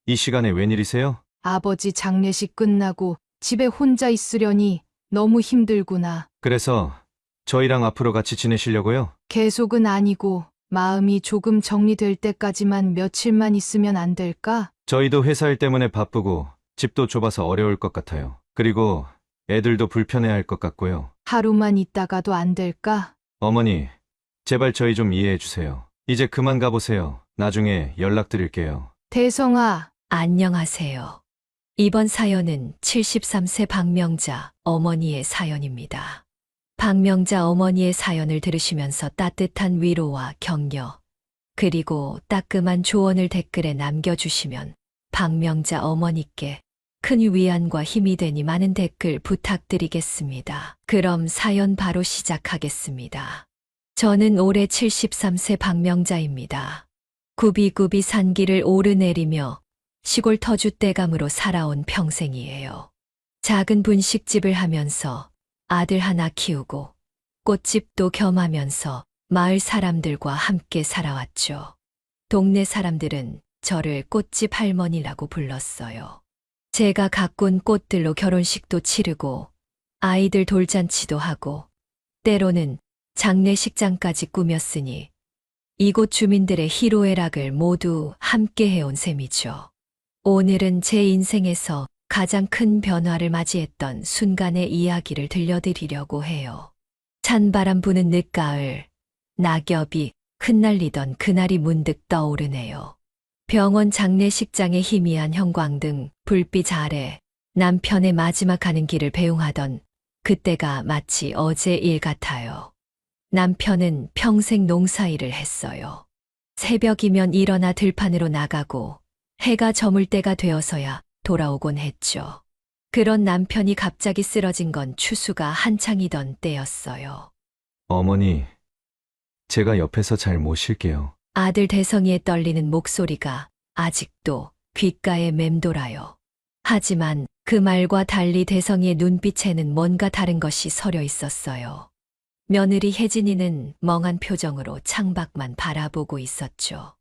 이 시간에 웬일이세요? 아버지 장례식 끝나고 집에 혼자 있으려니 너무 힘들구나. 그래서 저희랑 앞으로 같이 지내시려고요? 계속은 아니고 마음이 조금 정리될 때까지만 며칠만 있으면 안 될까? 저희도 회사 일 때문에 바쁘고 집도 좁아서 어려울 것 같아요. 그리고 애들도 불편해할 것 같고요. 하루만 있다가도 안 될까? 어머니, 제발 저희 좀 이해해 주세요. 이제 그만 가보세요. 나중에 연락드릴게요. 대성아, 안녕하세요. 이번 사연은 73세 박명자 어머니의 사연입니다. 박명자 어머니의 사연을 들으시면서 따뜻한 위로와 격려, 그리고 따끔한 조언을 댓글에 남겨주시면 박명자 어머니께 큰 위안과 힘이 되니 많은 댓글 부탁드리겠습니다. 그럼 사연 바로 시작하겠습니다. 저는 올해 73세 박명자입니다. 굽이굽이 산길을 오르내리며 시골 터줏대감으로 살아온 평생이에요. 작은 분식집을 하면서 아들 하나 키우고 꽃집도 겸하면서 마을 사람들과 함께 살아왔죠. 동네 사람들은 저를 꽃집 할머니라고 불렀어요. 제가 가꾼 꽃들로 결혼식도 치르고 아이들 돌잔치도 하고 때로는 장례식장까지 꾸몄으니 이곳 주민들의 희로애락을 모두 함께 해온 셈이죠. 오늘은 제 인생에서 가장 큰 변화를 맞이했던 순간의 이야기를 들려드리려고 해요. 찬바람 부는 늦가을, 낙엽이 흩날리던 그날이 문득 떠오르네요. 병원 장례식장의 희미한 형광등, 불빛 아래 남편의 마지막 가는 길을 배웅하던 그때가 마치 어제 일 같아요. 남편은 평생 농사일을 했어요. 새벽이면 일어나 들판으로 나가고 해가 저물 때가 되어서야 돌아오곤 했죠. 그런 남편이 갑자기 쓰러진 건 추수가 한창이던 때였어요. 어머니, 제가 옆에서 잘 모실게요. 아들 대성이의 떨리는 목소리가 아직도 귓가에 맴돌아요. 하지만 그 말과 달리 대성이의 눈빛에는 뭔가 다른 것이 서려 있었어요. 며느리 혜진이는 멍한 표정으로 창밖만 바라보고 있었죠.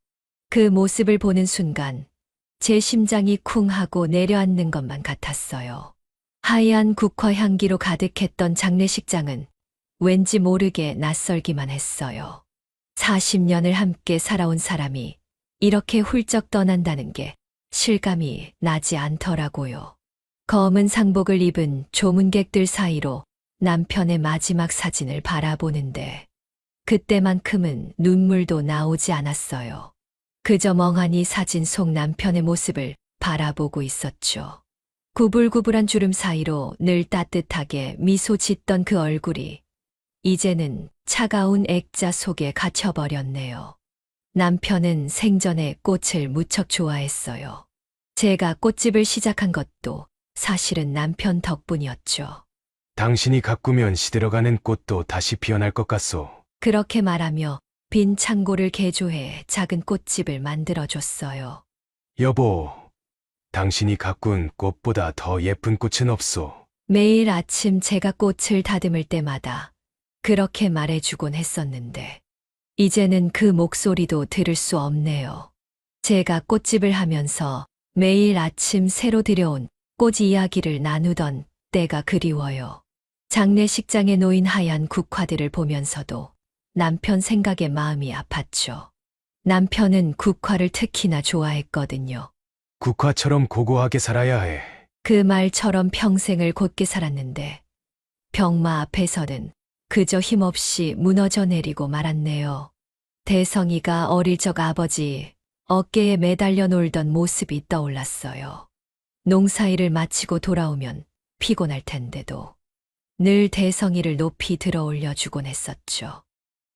그 모습을 보는 순간 제 심장이 쿵 하고 내려앉는 것만 같았어요. 하얀 국화 향기로 가득했던 장례식장은 왠지 모르게 낯설기만 했어요. 40년을 함께 살아온 사람이 이렇게 훌쩍 떠난다는 게 실감이 나지 않더라고요. 검은 상복을 입은 조문객들 사이로 남편의 마지막 사진을 바라보는데 그때만큼은 눈물도 나오지 않았어요. 그저 멍하니 사진 속 남편의 모습을 바라보고 있었죠. 구불구불한 주름 사이로 늘 따뜻하게 미소 짓던 그 얼굴이 이제는 차가운 액자 속에 갇혀버렸네요. 남편은 생전에 꽃을 무척 좋아했어요. 제가 꽃집을 시작한 것도 사실은 남편 덕분이었죠. 당신이 가꾸면 시들어가는 꽃도 다시 피어날 것 같소. 그렇게 말하며 빈 창고를 개조해 작은 꽃집을 만들어줬어요. 여보, 당신이 가꾼 꽃보다 더 예쁜 꽃은 없소. 매일 아침 제가 꽃을 다듬을 때마다 그렇게 말해주곤 했었는데 이제는 그 목소리도 들을 수 없네요. 제가 꽃집을 하면서 매일 아침 새로 들여온 꽃 이야기를 나누던 때가 그리워요. 장례식장에 놓인 하얀 국화들을 보면서도 남편 생각에 마음이 아팠죠. 남편은 국화를 특히나 좋아했거든요. 국화처럼 고고하게 살아야 해. 그 말처럼 평생을 곧게 살았는데 병마 앞에서는 그저 힘없이 무너져 내리고 말았네요. 대성이가 어릴 적 아버지 어깨에 매달려 놀던 모습이 떠올랐어요. 농사일을 마치고 돌아오면 피곤할 텐데도 늘 대성이를 높이 들어 올려주곤 했었죠.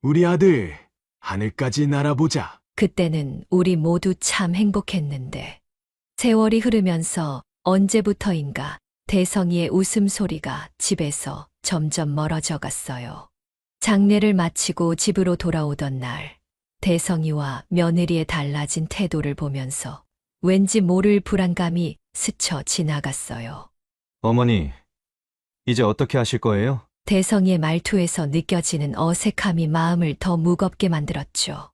우리 아들, 하늘까지 날아보자. 그때는 우리 모두 참 행복했는데 세월이 흐르면서 언제부터인가 대성이의 웃음소리가 집에서 점점 멀어져 갔어요. 장례를 마치고 집으로 돌아오던 날 대성이와 며느리의 달라진 태도를 보면서 왠지 모를 불안감이 스쳐 지나갔어요. 어머니, 이제 어떻게 하실 거예요? 대성이의 말투에서 느껴지는 어색함이 마음을 더 무겁게 만들었죠.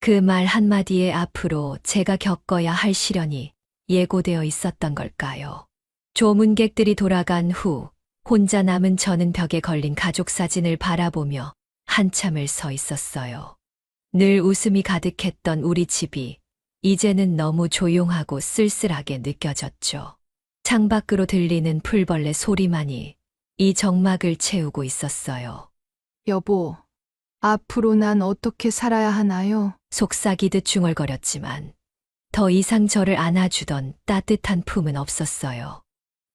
그 말 한마디에 앞으로 제가 겪어야 할 시련이 예고되어 있었던 걸까요? 조문객들이 돌아간 후 혼자 남은 저는 벽에 걸린 가족 사진을 바라보며 한참을 서 있었어요. 늘 웃음이 가득했던 우리 집이 이제는 너무 조용하고 쓸쓸하게 느껴졌죠. 창밖으로 들리는 풀벌레 소리만이 이 적막을 채우고 있었어요. 여보, 앞으로 난 어떻게 살아야 하나요? 속삭이듯 중얼거렸지만 더 이상 저를 안아주던 따뜻한 품은 없었어요.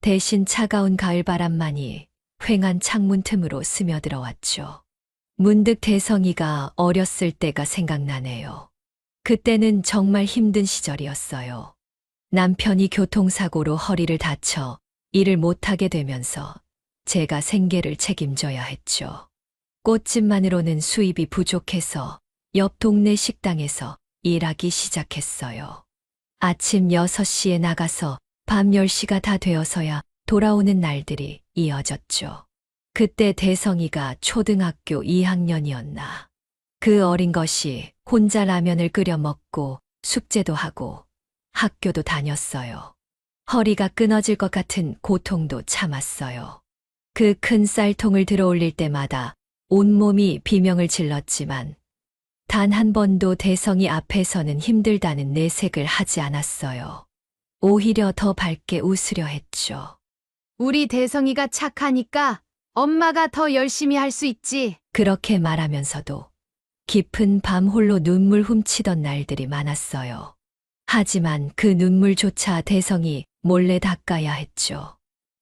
대신 차가운 가을바람만이 휑한 창문 틈으로 스며들어왔죠. 문득 대성이가 어렸을 때가 생각나네요. 그때는 정말 힘든 시절이었어요. 남편이 교통사고로 허리를 다쳐 일을 못하게 되면서 제가 생계를 책임져야 했죠. 꽃집만으로는 수입이 부족해서 옆 동네 식당에서 일하기 시작했어요. 아침 6시에 나가서 밤 10시가 다 되어서야 돌아오는 날들이 이어졌죠. 그때 대성이가 초등학교 2학년이었나. 그 어린 것이 혼자 라면을 끓여 먹고 숙제도 하고 학교도 다녔어요. 허리가 끊어질 것 같은 고통도 참았어요. 그 큰 쌀통을 들어 올릴 때마다 온몸이 비명을 질렀지만 단 한 번도 대성이 앞에서는 힘들다는 내색을 하지 않았어요. 오히려 더 밝게 웃으려 했죠. 우리 대성이가 착하니까 엄마가 더 열심히 할 수 있지. 그렇게 말하면서도 깊은 밤 홀로 눈물 훔치던 날들이 많았어요. 하지만 그 눈물조차 대성이 몰래 닦아야 했죠.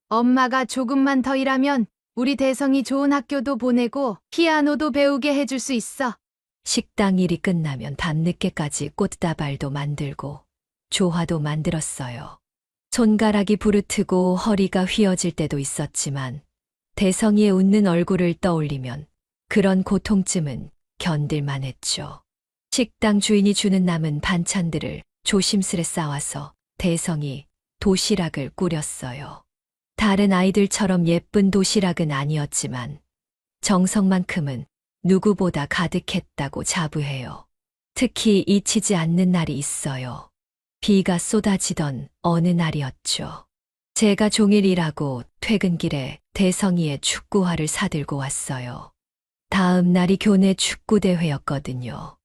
엄마가 조금만 더 일하면 우리 대성이 좋은 학교도 보내고 피아노도 배우게 해줄 수 있어. 식당 일이 끝나면 밤늦게까지 꽃다발도 만들고 조화도 만들었어요. 손가락이 부르트고 허리가 휘어질 때도 있었지만 대성이의 웃는 얼굴을 떠올리면 그런 고통쯤은 견딜만 했죠. 식당 주인이 주는 남은 반찬들을 조심스레 싸와서 대성이 도시락을 꾸렸어요. 다른 아이들처럼 예쁜 도시락은 아니었지만 정성만큼은 누구보다 가득했다고 자부해요. 특히 잊히지 않는 날이 있어요. 비가 쏟아지던 어느 날이었죠. 제가 종일 일하고 퇴근길에 대성이의 축구화를 사들고 왔어요. 다음 날이 교내 축구대회였거든요.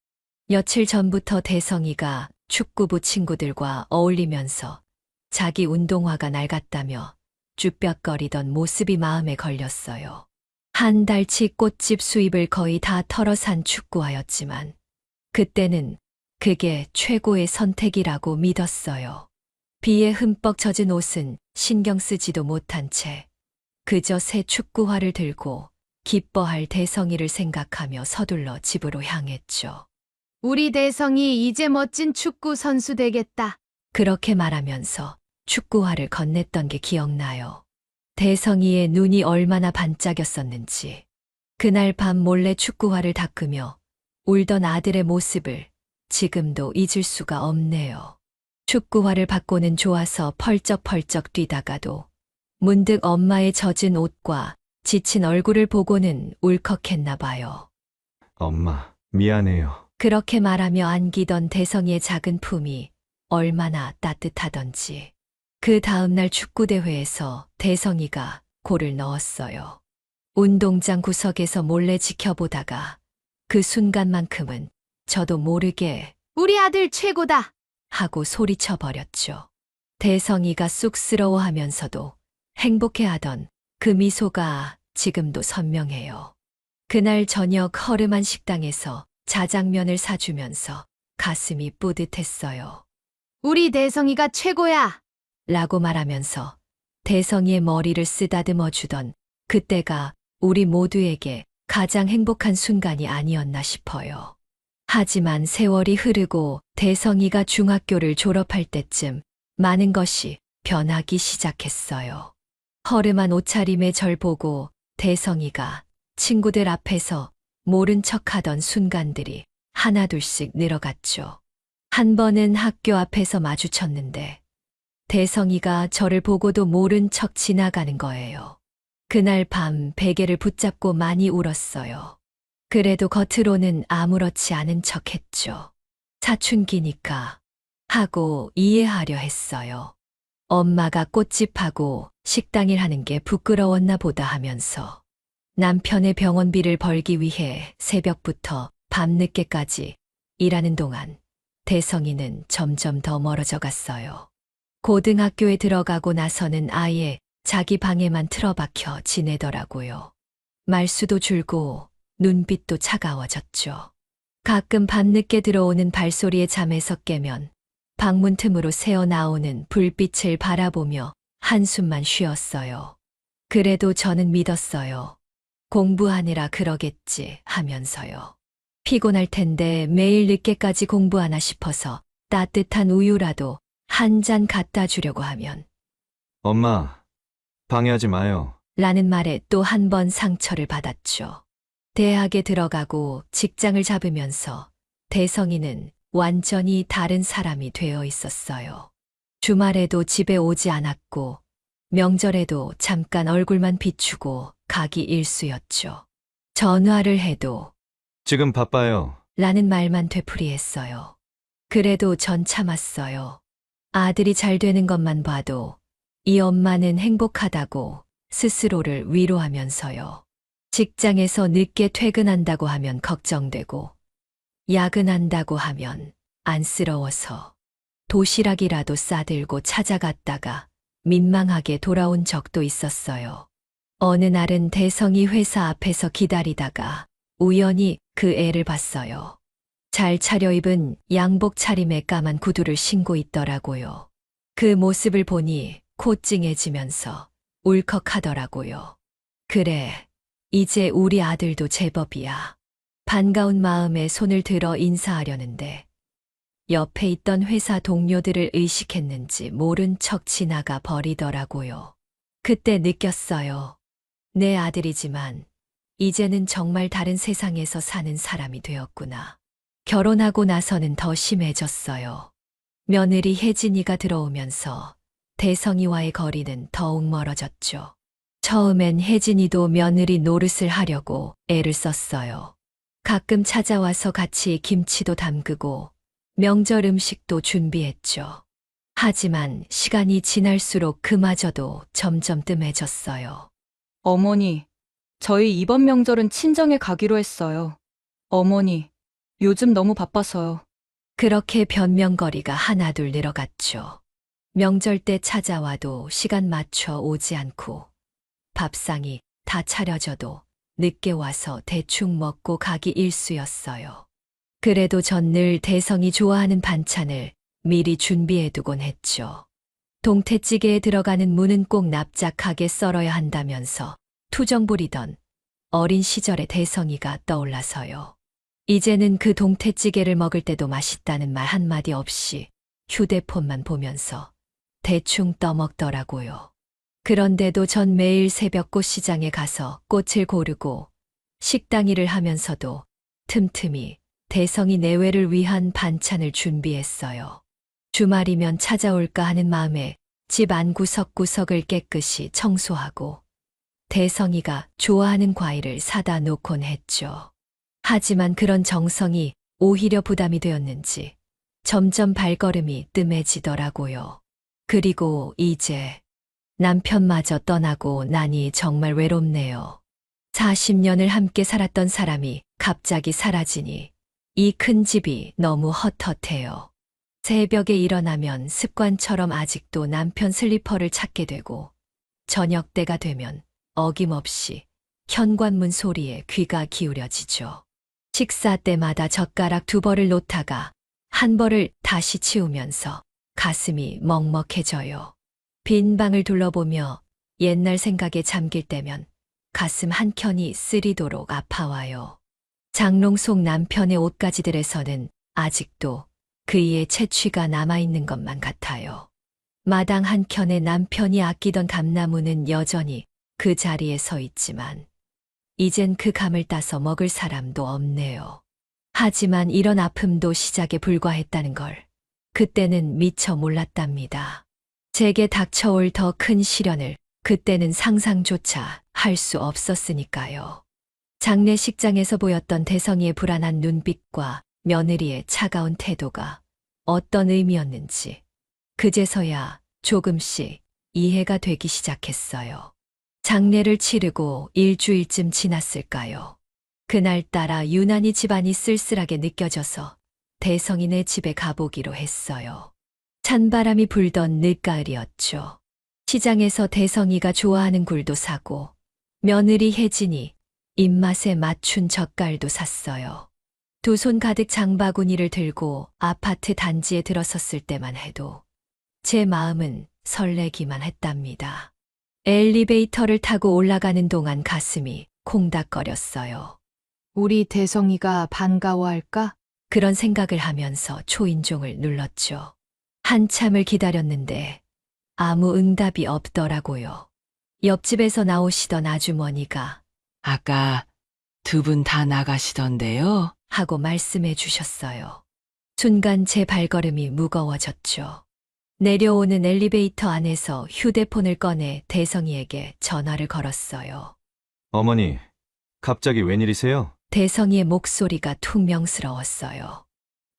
며칠 전부터 대성이가 축구부 친구들과 어울리면서 자기 운동화가 낡았다며 쭈뼛거리던 모습이 마음에 걸렸어요. 한 달치 꽃집 수입을 거의 다 털어 산 축구화였지만 그때는 그게 최고의 선택이라고 믿었어요. 비에 흠뻑 젖은 옷은 신경 쓰지도 못한 채 그저 새 축구화를 들고 기뻐할 대성이를 생각하며 서둘러 집으로 향했죠. 우리 대성이 이제 멋진 축구 선수 되겠다. 그렇게 말하면서 축구화를 건넸던 게 기억나요. 대성이의 눈이 얼마나 반짝였었는지. 그날 밤 몰래 축구화를 닦으며 울던 아들의 모습을 지금도 잊을 수가 없네요. 축구화를 받고는 좋아서 펄쩍펄쩍 뛰다가도 문득 엄마의 젖은 옷과 지친 얼굴을 보고는 울컥했나 봐요. 엄마, 미안해요. 그렇게 말하며 안기던 대성이의 작은 품이 얼마나 따뜻하던지. 그 다음날 축구대회에서 대성이가 골을 넣었어요. 운동장 구석에서 몰래 지켜보다가 그 순간만큼은 저도 모르게 우리 아들 최고다. 하고 소리쳐버렸죠. 대성이가 쑥스러워하면서도 행복해하던 그 미소가 지금도 선명해요. 그날 저녁 허름한 식당에서 자장면을 사주면서 가슴이 뿌듯했어요. 우리 대성이가 최고야. 라고 말하면서 대성이의 머리를 쓰다듬어 주던 그때가 우리 모두에게 가장 행복한 순간이 아니었나 싶어요. 하지만 세월이 흐르고 대성이가 중학교를 졸업할 때쯤 많은 것이 변하기 시작했어요. 허름한 옷차림의 절 보고 대성이가 친구들 앞에서 모른 척하던 순간들이 하나둘씩 늘어갔죠. 한 번은 학교 앞에서 마주쳤는데 대성이가 저를 보고도 모른 척 지나가는 거예요. 그날 밤 베개를 붙잡고 많이 울었어요. 그래도 겉으로는 아무렇지 않은 척 했죠. 사춘기니까. 하고 이해하려 했어요. 엄마가 꽃집하고 식당일 하는 게 부끄러웠나 보다 하면서 남편의 병원비를 벌기 위해 새벽부터 밤늦게까지 일하는 동안 대성이는 점점 더 멀어져 갔어요. 고등학교에 들어가고 나서는 아예 자기 방에만 틀어박혀 지내더라고요. 말수도 줄고 눈빛도 차가워졌죠. 가끔 밤늦게 들어오는 발소리에 잠에서 깨면 방문 틈으로 새어나오는 불빛을 바라보며 한숨만 쉬었어요. 그래도 저는 믿었어요. 공부하느라 그러겠지 하면서요. 피곤할 텐데 매일 늦게까지 공부하나 싶어서 따뜻한 우유라도 한 잔 갖다 주려고 하면 엄마, 방해하지 마요. 라는 말에 또 한 번 상처를 받았죠. 대학에 들어가고 직장을 잡으면서 대성이는 완전히 다른 사람이 되어 있었어요. 주말에도 집에 오지 않았고 명절에도 잠깐 얼굴만 비추고 가기 일쑤였죠. 전화를 해도 지금 바빠요. 라는 말만 되풀이했어요. 그래도 전 참았어요. 아들이 잘 되는 것만 봐도 이 엄마는 행복하다고 스스로를 위로하면서요. 직장에서 늦게 퇴근한다고 하면 걱정되고 야근한다고 하면 안쓰러워서 도시락이라도 싸들고 찾아갔다가 민망하게 돌아온 적도 있었어요. 어느 날은 대성이 회사 앞에서 기다리다가 우연히 그 애를 봤어요. 잘 차려입은 양복 차림에 까만 구두를 신고 있더라고요. 그 모습을 보니 코 찡해지면서 울컥하더라고요. 그래, 이제 우리 아들도 제법이야. 반가운 마음에 손을 들어 인사하려는데 옆에 있던 회사 동료들을 의식했는지 모른 척 지나가 버리더라고요. 그때 느꼈어요. 내 아들이지만 이제는 정말 다른 세상에서 사는 사람이 되었구나. 결혼하고 나서는 더 심해졌어요. 며느리 혜진이가 들어오면서 대성이와의 거리는 더욱 멀어졌죠. 처음엔 혜진이도 며느리 노릇을 하려고 애를 썼어요. 가끔 찾아와서 같이 김치도 담그고 명절 음식도 준비했죠. 하지만 시간이 지날수록 그마저도 점점 뜸해졌어요. 어머니, 저희 이번 명절은 친정에 가기로 했어요. 어머니, 요즘 너무 바빠서요. 그렇게 변명거리가 하나둘 늘어갔죠. 명절 때 찾아와도 시간 맞춰 오지 않고 밥상이 다 차려져도 늦게 와서 대충 먹고 가기 일쑤였어요. 그래도 전 늘 대성이 좋아하는 반찬을 미리 준비해두곤 했죠. 동태찌개에 들어가는 무는 꼭 납작하게 썰어야 한다면서 투정 부리던 어린 시절의 대성이가 떠올라서요. 이제는 그 동태찌개를 먹을 때도 맛있다는 말 한마디 없이 휴대폰만 보면서 대충 떠먹더라고요. 그런데도 전 매일 새벽 꽃시장에 가서 꽃을 고르고 식당 일을 하면서도 틈틈이 대성이 내외를 위한 반찬을 준비했어요. 주말이면 찾아올까 하는 마음에 집 안 구석구석을 깨끗이 청소하고 대성이가 좋아하는 과일을 사다 놓곤 했죠. 하지만 그런 정성이 오히려 부담이 되었는지 점점 발걸음이 뜸해지더라고요. 그리고 이제 남편마저 떠나고 나니 정말 외롭네요. 40년을 함께 살았던 사람이 갑자기 사라지니 이 큰 집이 너무 헛헛해요. 새벽에 일어나면 습관처럼 아직도 남편 슬리퍼를 찾게 되고 저녁 때가 되면 어김없이 현관문 소리에 귀가 기울여지죠. 식사 때마다 젓가락 2벌을 놓다가 한 벌을 다시 치우면서 가슴이 먹먹해져요. 빈 방을 둘러보며 옛날 생각에 잠길 때면 가슴 한켠이 쓰리도록 아파와요. 장롱 속 남편의 옷가지들에서는 아직도 그이의 채취가 남아있는 것만 같아요. 마당 한켠에 남편이 아끼던 감나무는 여전히 그 자리에 서 있지만 이젠 그 감을 따서 먹을 사람도 없네요. 하지만 이런 아픔도 시작에 불과했다는 걸 그때는 미처 몰랐답니다. 제게 닥쳐올 더 큰 시련을 그때는 상상조차 할 수 없었으니까요. 장례식장에서 보였던 대성이의 불안한 눈빛과 며느리의 차가운 태도가 어떤 의미였는지 그제서야 조금씩 이해가 되기 시작했어요. 장례를 치르고 일주일쯤 지났을까요? 그날따라 유난히 집안이 쓸쓸하게 느껴져서 대성이네 집에 가보기로 했어요. 찬바람이 불던 늦가을이었죠. 시장에서 대성이가 좋아하는 굴도 사고 며느리 혜진이 입맛에 맞춘 젓갈도 샀어요. 두 손 가득 장바구니를 들고 아파트 단지에 들어섰을 때만 해도 제 마음은 설레기만 했답니다. 엘리베이터를 타고 올라가는 동안 가슴이 콩닥거렸어요. 우리 대성이가 반가워할까? 그런 생각을 하면서 초인종을 눌렀죠. 한참을 기다렸는데 아무 응답이 없더라고요. 옆집에서 나오시던 아주머니가 아까 두 분 다 나가시던데요? 하고 말씀해 주셨어요. 순간 제 발걸음이 무거워졌죠. 내려오는 엘리베이터 안에서 휴대폰을 꺼내 대성이에게 전화를 걸었어요. 어머니, 갑자기 웬일이세요? 대성이의 목소리가 퉁명스러웠어요.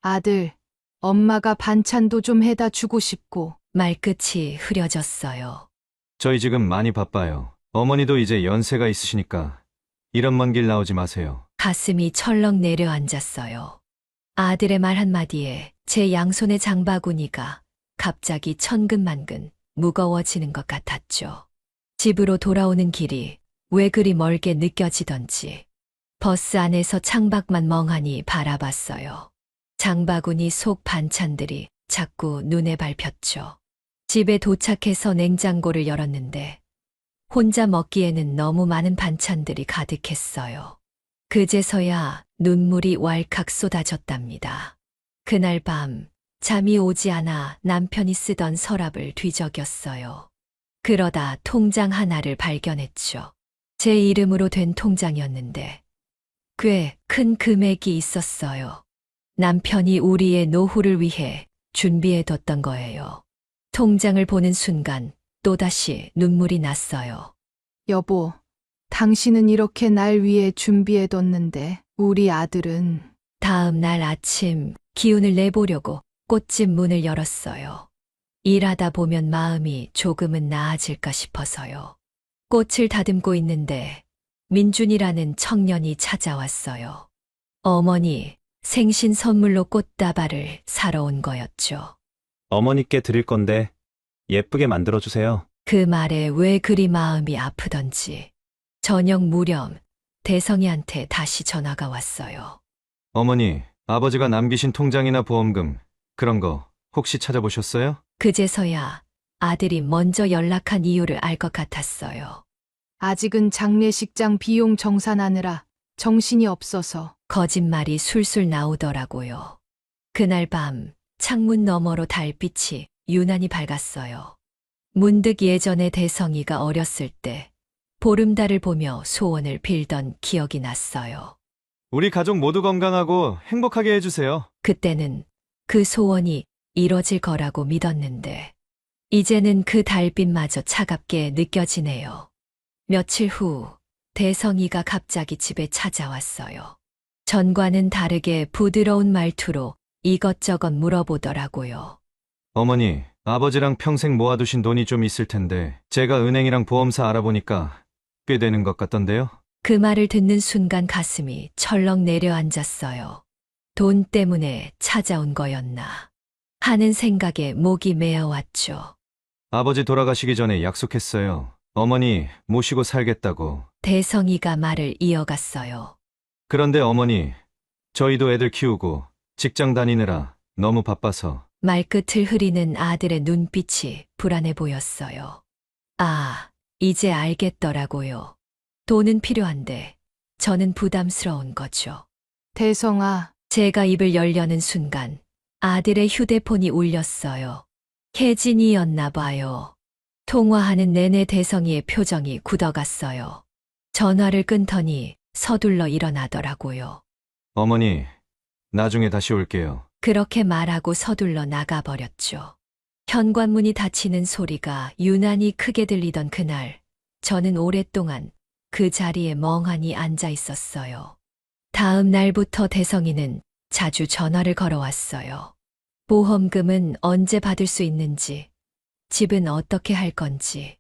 아들, 엄마가 반찬도 좀 해다 주고 싶고. 말끝이 흐려졌어요. 저희 지금 많이 바빠요. 어머니도 이제 연세가 있으시니까 이런 먼 길 나오지 마세요. 가슴이 철렁 내려앉았어요. 아들의 말 한마디에 제 양손의 장바구니가 갑자기 천근만근 무거워지는 것 같았죠. 집으로 돌아오는 길이 왜 그리 멀게 느껴지던지 버스 안에서 창밖만 멍하니 바라봤어요. 장바구니 속 반찬들이 자꾸 눈에 밟혔죠. 집에 도착해서 냉장고를 열었는데 혼자 먹기에는 너무 많은 반찬들이 가득했어요. 그제서야 눈물이 왈칵 쏟아졌답니다. 그날 밤 잠이 오지 않아 남편이 쓰던 서랍을 뒤적였어요. 그러다 통장 하나를 발견했죠. 제 이름으로 된 통장이었는데 꽤 큰 금액이 있었어요. 남편이 우리의 노후를 위해 준비해뒀던 거예요. 통장을 보는 순간 또다시 눈물이 났어요. 여보, 당신은 이렇게 날 위해 준비해뒀는데 우리 아들은. 다음 날 아침 기운을 내보려고 꽃집 문을 열었어요. 일하다 보면 마음이 조금은 나아질까 싶어서요. 꽃을 다듬고 있는데 민준이라는 청년이 찾아왔어요. 어머니, 생신 선물로 꽃다발을 사러 온 거였죠. 어머니께 드릴 건데 예쁘게 만들어주세요. 그 말에 왜 그리 마음이 아프던지 저녁 무렵 대성이한테 다시 전화가 왔어요. 어머니, 아버지가 남기신 통장이나 보험금 그런 거 혹시 찾아보셨어요? 그제서야 아들이 먼저 연락한 이유를 알 것 같았어요. 아직은 장례식장 비용 정산하느라 정신이 없어서. 거짓말이 술술 나오더라고요. 그날 밤 창문 너머로 달빛이 유난히 밝았어요. 문득 예전에 대성이가 어렸을 때 보름달을 보며 소원을 빌던 기억이 났어요. 우리 가족 모두 건강하고 행복하게 해주세요. 그때는 그 소원이 이뤄질 거라고 믿었는데 이제는 그 달빛마저 차갑게 느껴지네요. 며칠 후 대성이가 갑자기 집에 찾아왔어요. 전과는 다르게 부드러운 말투로 이것저것 물어보더라고요. 어머니, 아버지랑 평생 모아두신 돈이 좀 있을 텐데 제가 은행이랑 보험사 알아보니까 꽤 되는 것 같던데요? 그 말을 듣는 순간 가슴이 철렁 내려앉았어요. 돈 때문에 찾아온 거였나 하는 생각에 목이 메어왔죠. 아버지 돌아가시기 전에 약속했어요. 어머니 모시고 살겠다고. 대성이가 말을 이어갔어요. 그런데 어머니, 저희도 애들 키우고 직장 다니느라 너무 바빠서. 말끝을 흐리는 아들의 눈빛이 불안해 보였어요. 아, 이제 알겠더라고요. 돈은 필요한데 저는 부담스러운 거죠. 대성아, 제가 입을 열려는 순간 아들의 휴대폰이 울렸어요. 혜진이였나 봐요. 통화하는 내내 대성이의 표정이 굳어갔어요. 전화를 끊더니 서둘러 일어나더라고요. 어머니, 나중에 다시 올게요. 그렇게 말하고 서둘러 나가버렸죠. 현관문이 닫히는 소리가 유난히 크게 들리던 그날, 저는 오랫동안 그 자리에 멍하니 앉아 있었어요. 다음 날부터 대성이는 자주 전화를 걸어왔어요. 보험금은 언제 받을 수 있는지, 집은 어떻게 할 건지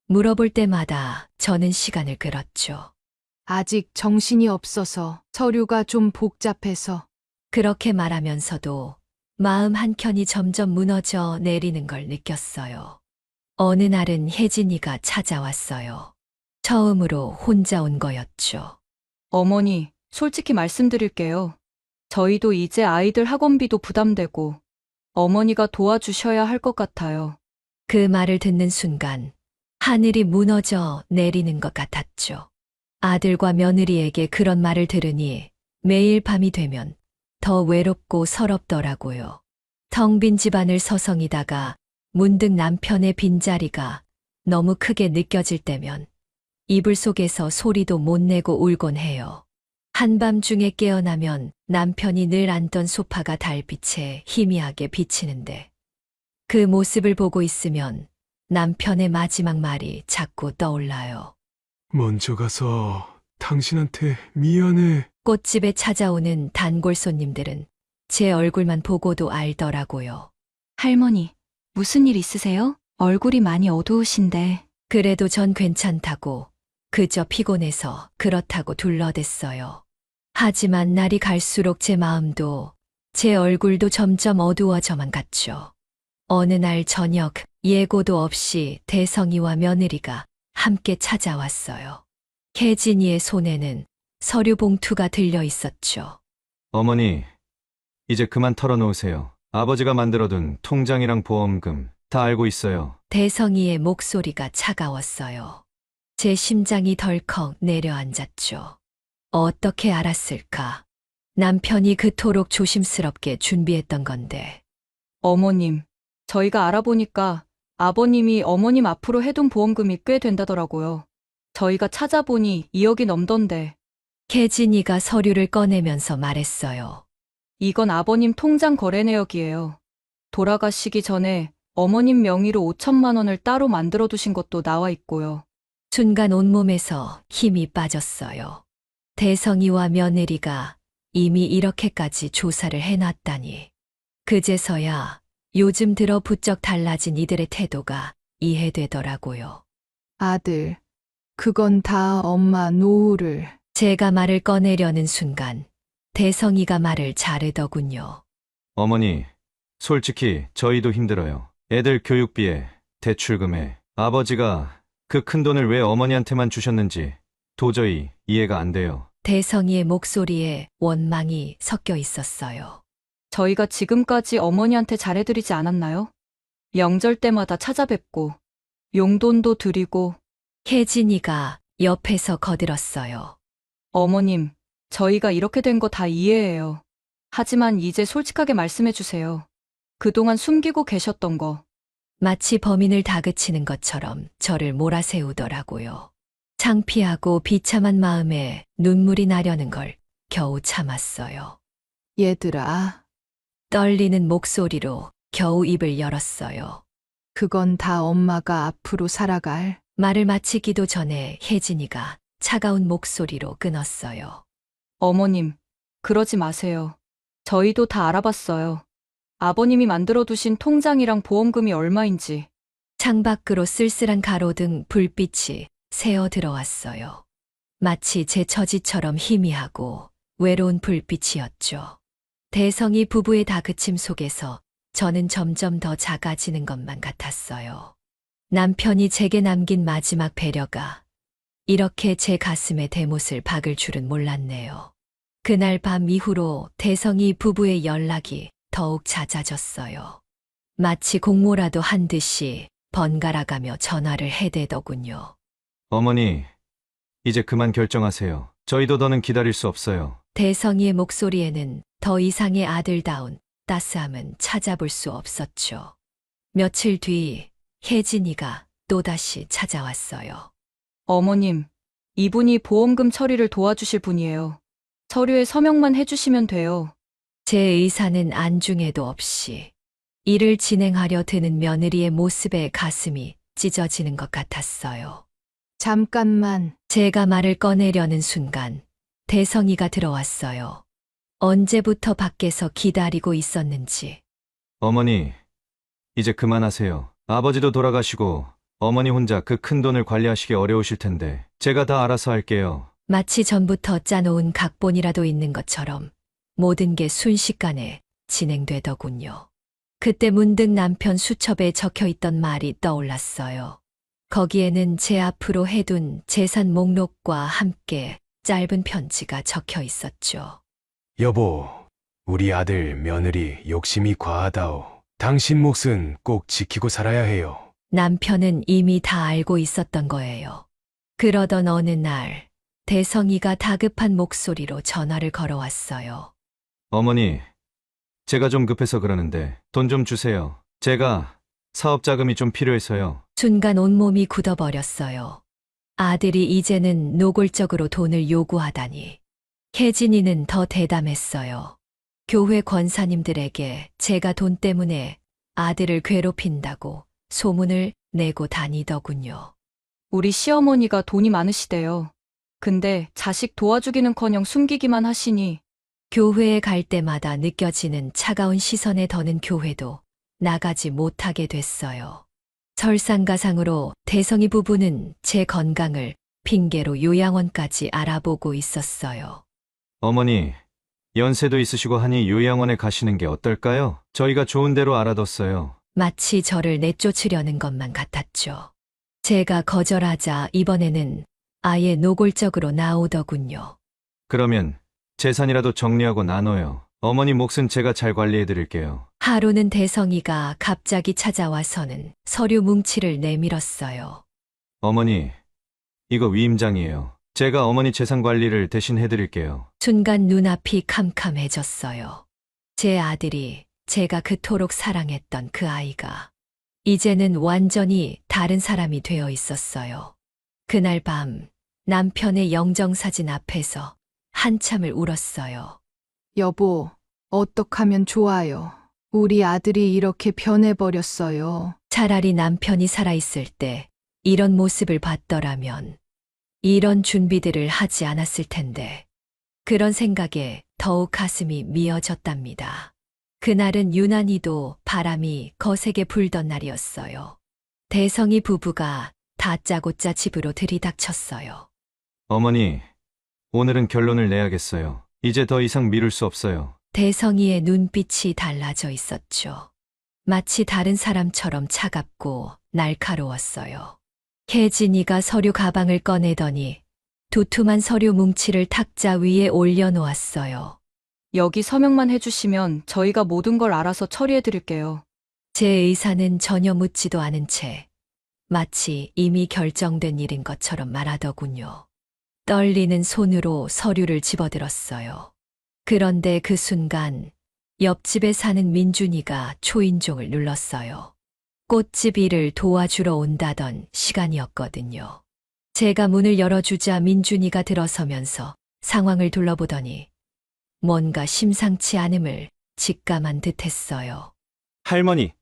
물어볼 때마다 저는 시간을 끌었죠. 아직 정신이 없어서 서류가 좀 복잡해서. 그렇게 말하면서도 마음 한켠이 점점 무너져 내리는 걸 느꼈어요. 어느 날은 혜진이가 찾아왔어요. 처음으로 혼자 온 거였죠. 어머니, 솔직히 말씀드릴게요. 저희도 이제 아이들 학원비도 부담되고 어머니가 도와주셔야 할 것 같아요. 그 말을 듣는 순간 하늘이 무너져 내리는 것 같았죠. 아들과 며느리에게 그런 말을 들으니 매일 밤이 되면 더 외롭고 서럽더라고요. 텅 빈 집안을 서성이다가 문득 남편의 빈자리가 너무 크게 느껴질 때면 이불 속에서 소리도 못 내고 울곤 해요. 한밤중에 깨어나면 남편이 늘 앉던 소파가 달빛에 희미하게 비치는데 그 모습을 보고 있으면 남편의 마지막 말이 자꾸 떠올라요. 먼저 가서 당신한테 미안해. 꽃집에 찾아오는 단골 손님들은 제 얼굴만 보고도 알더라고요. 할머니, 무슨 일 있으세요? 얼굴이 많이 어두우신데. 그래도 전 괜찮다고, 그저 피곤해서 그렇다고 둘러댔어요. 하지만 날이 갈수록 제 마음도 제 얼굴도 점점 어두워져만 갔죠. 어느 날 저녁 예고도 없이 대성이와 며느리가 함께 찾아왔어요. 혜진이의 손에는 서류 봉투가 들려 있었죠. 어머니, 이제 그만 털어놓으세요. 아버지가 만들어둔 통장이랑 보험금 다 알고 있어요. 대성이의 목소리가 차가웠어요. 제 심장이 덜컥 내려앉았죠. 어떻게 알았을까? 남편이 그토록 조심스럽게 준비했던 건데. 어머님, 저희가 알아보니까 아버님이 어머님 앞으로 해둔 보험금이 꽤 된다더라고요. 저희가 찾아보니 2억이 넘던데. 혜진이가 서류를 꺼내면서 말했어요. 이건 아버님 통장 거래 내역이에요. 돌아가시기 전에 어머님 명의로 5천만 원을 따로 만들어 두신 것도 나와 있고요. 순간 온몸에서 힘이 빠졌어요. 대성이와 며느리가 이미 이렇게까지 조사를 해놨다니. 그제서야 요즘 들어 부쩍 달라진 이들의 태도가 이해되더라고요. 아들, 그건 다 엄마 노후를. 제가 말을 꺼내려는 순간 대성이가 말을 자르더군요. 어머니, 솔직히 저희도 힘들어요. 애들 교육비에, 대출금에 아버지가 그 큰 돈을 왜 어머니한테만 주셨는지 도저히 이해가 안 돼요. 대성이의 목소리에 원망이 섞여 있었어요. 저희가 지금까지 어머니한테 잘해드리지 않았나요? 명절 때마다 찾아뵙고 용돈도 드리고. 혜진이가 옆에서 거들었어요. 어머님, 저희가 이렇게 된 거 다 이해해요. 하지만 이제 솔직하게 말씀해 주세요. 그동안 숨기고 계셨던 거. 마치 범인을 다그치는 것처럼 저를 몰아세우더라고요. 창피하고 비참한 마음에 눈물이 나려는 걸 겨우 참았어요. 얘들아, 떨리는 목소리로 겨우 입을 열었어요. 그건 다 엄마가 앞으로 살아갈. 말을 마치기도 전에 혜진이가 차가운 목소리로 끊었어요. 어머님, 그러지 마세요. 저희도 다 알아봤어요. 아버님이 만들어두신 통장이랑 보험금이 얼마인지. 창밖으로 쓸쓸한 가로등 불빛이 새어 들어왔어요. 마치 제 처지처럼 희미하고 외로운 불빛이었죠. 대성이 부부의 다그침 속에서 저는 점점 더 작아지는 것만 같았어요. 남편이 제게 남긴 마지막 배려가 이렇게 제 가슴에 대못을 박을 줄은 몰랐네요. 그날 밤 이후로 대성이 부부의 연락이 더욱 잦아졌어요. 마치 공모라도 한 듯이 번갈아가며 전화를 해대더군요. 어머니, 이제 그만 결정하세요. 저희도 더는 기다릴 수 없어요. 대성이의 목소리에는 더 이상의 아들다운 따스함은 찾아볼 수 없었죠. 며칠 뒤 혜진이가 또다시 찾아왔어요. 어머님, 이분이 보험금 처리를 도와주실 분이에요. 서류에 서명만 해주시면 돼요. 제 의사는 안중에도 없이 일을 진행하려 드는 며느리의 모습에 가슴이 찢어지는 것 같았어요. 잠깐만. 제가 말을 꺼내려는 순간 대성이가 들어왔어요. 언제부터 밖에서 기다리고 있었는지 어머니, 이제 그만하세요. 아버지도 돌아가시고 어머니 혼자 그 큰 돈을 관리하시기 어려우실 텐데 제가 다 알아서 할게요. 마치 전부터 짜놓은 각본이라도 있는 것처럼 모든 게 순식간에 진행되더군요. 그때 문득 남편 수첩에 적혀 있던 말이 떠올랐어요. 거기에는 제 앞으로 해둔 재산 목록과 함께 짧은 편지가 적혀 있었죠. 여보, 우리 아들 며느리 욕심이 과하다오. 당신 몫은 꼭 지키고 살아야 해요. 남편은 이미 다 알고 있었던 거예요. 그러던 어느 날, 대성이가 다급한 목소리로 전화를 걸어왔어요. 어머니, 제가 좀 급해서 그러는데 돈 좀 주세요. 제가 사업 자금이 좀 필요해서요. 순간 온몸이 굳어버렸어요. 아들이 이제는 노골적으로 돈을 요구하다니. 혜진이는 더 대담했어요. 교회 권사님들에게 제가 돈 때문에 아들을 괴롭힌다고 소문을 내고 다니더군요. 우리 시어머니가 돈이 많으시대요. 근데 자식 도와주기는커녕 숨기기만 하시니 교회에 갈 때마다 느껴지는 차가운 시선에 더는 교회도 나가지 못하게 됐어요. 설상가상으로 대성이 부부는 제 건강을 핑계로 요양원까지 알아보고 있었어요. 어머니, 연세도 있으시고 하니 요양원에 가시는 게 어떨까요? 저희가 좋은 대로 알아뒀어요. 마치 저를 내쫓으려는 것만 같았죠. 제가 거절하자 이번에는 아예 노골적으로 나오더군요. 그러면 재산이라도 정리하고 나눠요. 어머니 몫은 제가 잘 관리해 드릴게요. 하루는 대성이가 갑자기 찾아와서는 서류 뭉치를 내밀었어요. 어머니, 이거 위임장이에요. 제가 어머니 재산 관리를 대신 해드릴게요. 순간 눈앞이 캄캄해졌어요. 제 아들이 제가 그토록 사랑했던 그 아이가 이제는 완전히 다른 사람이 되어 있었어요. 그날 밤 남편의 영정사진 앞에서 한참을 울었어요. 여보, 어떡하면 좋아요. 우리 아들이 이렇게 변해버렸어요. 차라리 남편이 살아있을 때 이런 모습을 봤더라면 이런 준비들을 하지 않았을 텐데 그런 생각에 더욱 가슴이 미어졌답니다. 그날은 유난히도 바람이 거세게 불던 날이었어요. 대성이 부부가 다짜고짜 집으로 들이닥쳤어요. 어머니, 오늘은 결론을 내야겠어요. 이제 더 이상 미룰 수 없어요. 대성이의 눈빛이 달라져 있었죠. 마치 다른 사람처럼 차갑고 날카로웠어요. 혜진이가 서류 가방을 꺼내더니 두툼한 서류 뭉치를 탁자 위에 올려놓았어요. 여기 서명만 해주시면 저희가 모든 걸 알아서 처리해드릴게요. 제 의사는 전혀 묻지도 않은 채 마치 이미 결정된 일인 것처럼 말하더군요. 떨리는 손으로 서류를 집어들었어요. 그런데 그 순간 옆집에 사는 민준이가 초인종을 눌렀어요. 꽃집 일을 도와주러 온다던 시간이었거든요. 제가 문을 열어주자 민준이가 들어서면서 상황을 둘러보더니 뭔가 심상치 않음을 직감한 듯했어요. 할머니,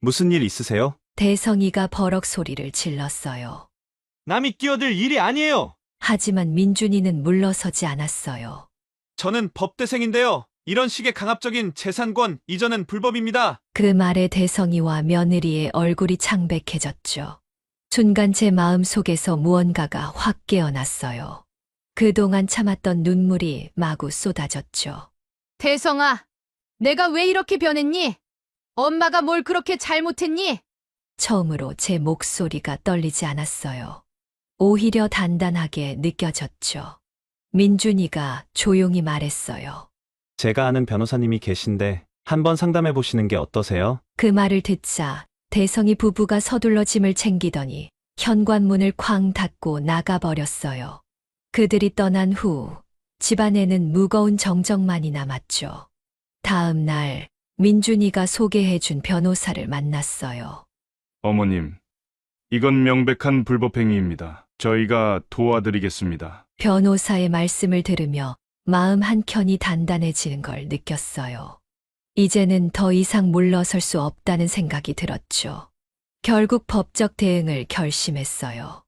무슨 일 있으세요? 대성이가 버럭 소리를 질렀어요. 남이 끼어들 일이 아니에요. 하지만 민준이는 물러서지 않았어요. 저는 법대생인데요. 이런 식의 강압적인 재산권 이전은 불법입니다. 그 말에 대성이와 며느리의 얼굴이 창백해졌죠. 순간 제 마음 속에서 무언가가 확 깨어났어요. 그동안 참았던 눈물이 마구 쏟아졌죠. 대성아, 내가 왜 이렇게 변했니? 엄마가 뭘 그렇게 잘못했니? 처음으로 제 목소리가 떨리지 않았어요. 오히려 단단하게 느껴졌죠. 민준이가 조용히 말했어요. 제가 아는 변호사님이 계신데 한번 상담해 보시는 게 어떠세요? 그 말을 듣자 대성이 부부가 서둘러 짐을 챙기더니 현관문을 쾅 닫고 나가버렸어요. 그들이 떠난 후 집안에는 무거운 정적만이 남았죠. 다음 날 민준이가 소개해준 변호사를 만났어요. 어머님, 이건 명백한 불법행위입니다. 저희가 도와드리겠습니다. 변호사의 말씀을 들으며 마음 한켠이 단단해지는 걸 느꼈어요. 이제는 더 이상 물러설 수 없다는 생각이 들었죠. 결국 법적 대응을 결심했어요.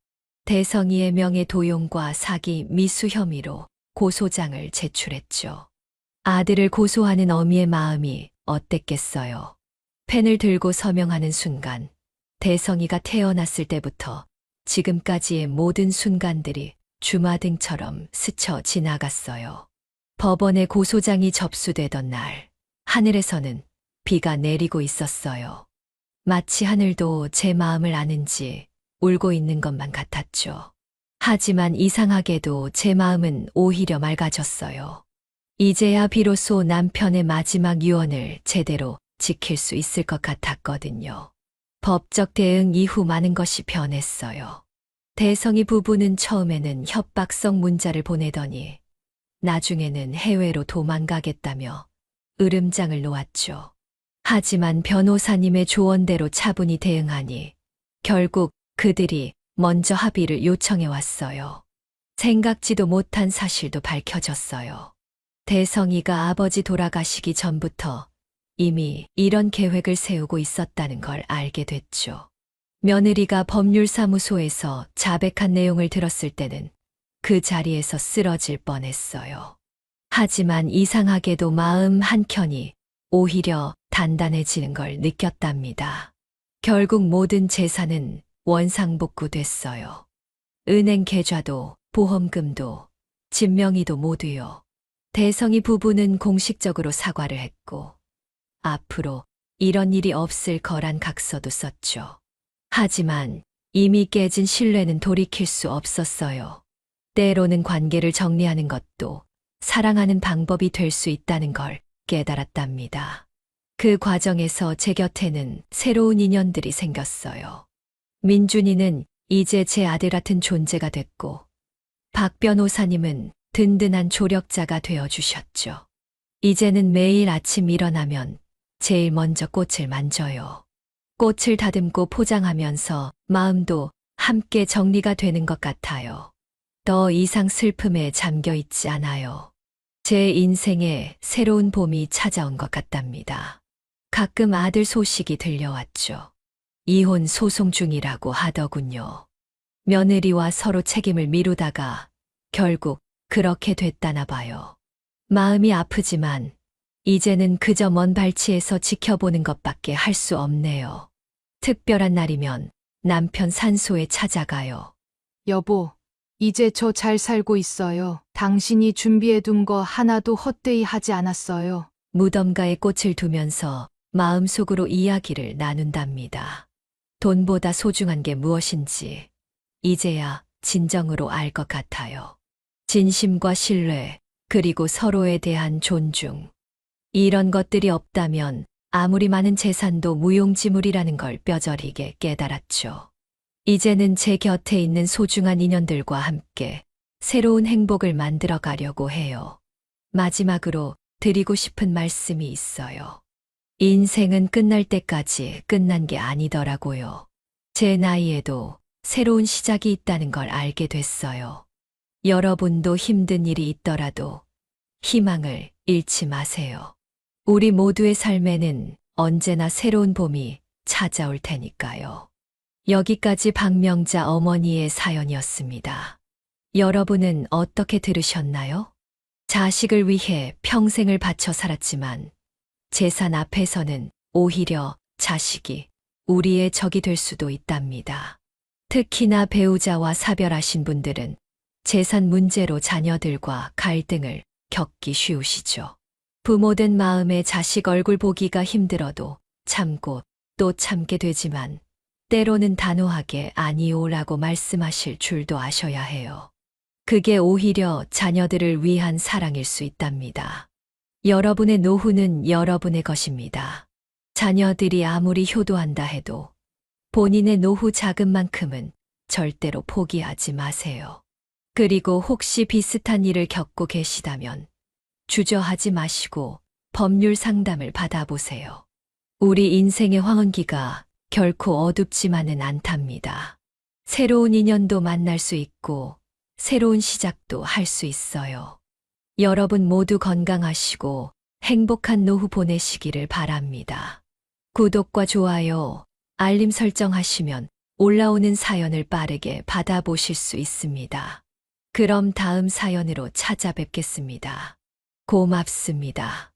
대성이의 명예 도용과 사기 미수 혐의로 고소장을 제출했죠. 아들을 고소하는 어미의 마음이 어땠겠어요. 펜을 들고 서명하는 순간 대성이가 태어났을 때부터 지금까지의 모든 순간들이 주마등처럼 스쳐 지나갔어요. 법원의 고소장이 접수되던 날, 하늘에서는 비가 내리고 있었어요. 마치 하늘도 제 마음을 아는지 울고 있는 것만 같았죠. 하지만 이상하게도 제 마음은 오히려 맑아졌어요. 이제야 비로소 남편의 마지막 유언을 제대로 지킬 수 있을 것 같았거든요. 법적 대응 이후 많은 것이 변했어요. 대성이 부부는 처음에는 협박성 문자를 보내더니 나중에는 해외로 도망가겠다며 으름장을 놓았죠. 하지만 변호사님의 조언대로 차분히 대응하니 결국 그들이 먼저 합의를 요청해 왔어요. 생각지도 못한 사실도 밝혀졌어요. 대성이가 아버지 돌아가시기 전부터 이미 이런 계획을 세우고 있었다는 걸 알게 됐죠. 며느리가 법률사무소에서 자백한 내용을 들었을 때는 그 자리에서 쓰러질 뻔했어요. 하지만 이상하게도 마음 한켠이 오히려 단단해지는 걸 느꼈답니다. 결국 모든 재산은 원상복구됐어요. 은행 계좌도 보험금도 집 명의도 모두요. 대성이 부부는 공식적으로 사과를 했고 앞으로 이런 일이 없을 거란 각서도 썼죠. 하지만 이미 깨진 신뢰는 돌이킬 수 없었어요. 때로는 관계를 정리하는 것도 사랑하는 방법이 될 수 있다는 걸 깨달았답니다. 그 과정에서 제 곁에는 새로운 인연들이 생겼어요. 민준이는 이제 제 아들 같은 존재가 됐고, 박 변호사님은 든든한 조력자가 되어주셨죠. 이제는 매일 아침 일어나면 제일 먼저 꽃을 만져요. 꽃을 다듬고 포장하면서 마음도 함께 정리가 되는 것 같아요. 더 이상 슬픔에 잠겨 있지 않아요. 제 인생에 새로운 봄이 찾아온 것 같답니다. 가끔 아들 소식이 들려왔죠. 이혼 소송 중이라고 하더군요. 며느리와 서로 책임을 미루다가 결국 그렇게 됐다나 봐요. 마음이 아프지만 이제는 그저 먼 발치에서 지켜보는 것밖에 할 수 없네요. 특별한 날이면 남편 산소에 찾아가요. 여보, 이제 저 잘 살고 있어요. 당신이 준비해둔 거 하나도 헛되이 하지 않았어요. 무덤가에 꽃을 두면서 마음속으로 이야기를 나눈답니다. 돈보다 소중한 게 무엇인지 이제야 진정으로 알 것 같아요. 진심과 신뢰, 그리고 서로에 대한 존중. 이런 것들이 없다면 아무리 많은 재산도 무용지물이라는 걸 뼈저리게 깨달았죠. 이제는 제 곁에 있는 소중한 인연들과 함께 새로운 행복을 만들어 가려고 해요. 마지막으로 드리고 싶은 말씀이 있어요. 인생은 끝날 때까지 끝난 게 아니더라고요. 제 나이에도 새로운 시작이 있다는 걸 알게 됐어요. 여러분도 힘든 일이 있더라도 희망을 잃지 마세요. 우리 모두의 삶에는 언제나 새로운 봄이 찾아올 테니까요. 여기까지 박명자 어머니의 사연이었습니다. 여러분은 어떻게 들으셨나요? 자식을 위해 평생을 바쳐 살았지만 재산 앞에서는 오히려 자식이 우리의 적이 될 수도 있답니다. 특히나 배우자와 사별하신 분들은 재산 문제로 자녀들과 갈등을 겪기 쉬우시죠. 부모된 마음에 자식 얼굴 보기가 힘들어도 참고 또 참게 되지만 때로는 단호하게 아니오라고 말씀하실 줄도 아셔야 해요. 그게 오히려 자녀들을 위한 사랑일 수 있답니다. 여러분의 노후는 여러분의 것입니다. 자녀들이 아무리 효도한다 해도 본인의 노후 자금만큼은 절대로 포기하지 마세요. 그리고 혹시 비슷한 일을 겪고 계시다면 주저하지 마시고 법률 상담을 받아보세요. 우리 인생의 황혼기가 결코 어둡지만은 않답니다. 새로운 인연도 만날 수 있고 새로운 시작도 할 수 있어요. 여러분 모두 건강하시고 행복한 노후 보내시기를 바랍니다. 구독과 좋아요, 알림 설정하시면 올라오는 사연을 빠르게 받아보실 수 있습니다. 그럼 다음 사연으로 찾아뵙겠습니다. 고맙습니다.